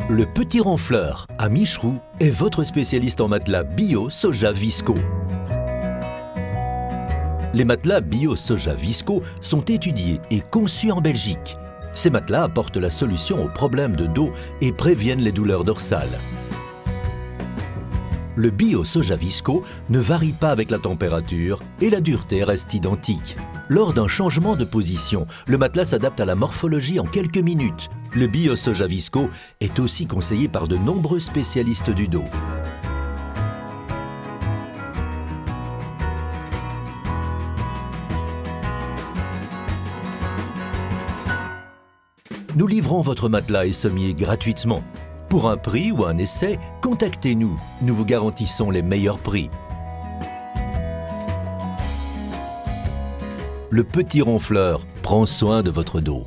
Le Petit Ronfleur à Micheroux est votre spécialiste en matelas bio Soja Visco. Les matelas bio Soja Visco sont étudiés et conçus en Belgique. Ces matelas apportent la solution aux problèmes de dos et préviennent les douleurs dorsales. Le bio Soja Visco ne varie pas avec la température et la dureté reste identique. Lors d'un changement de position, le matelas s'adapte à la morphologie en quelques minutes. Le bio Soja Visco est aussi conseillé par de nombreux spécialistes du dos. Nous livrons votre matelas et sommier gratuitement. Pour un prix ou un essai, contactez-nous. Nous vous garantissons les meilleurs prix. Le Petit Ronfleur prend soin de votre dos.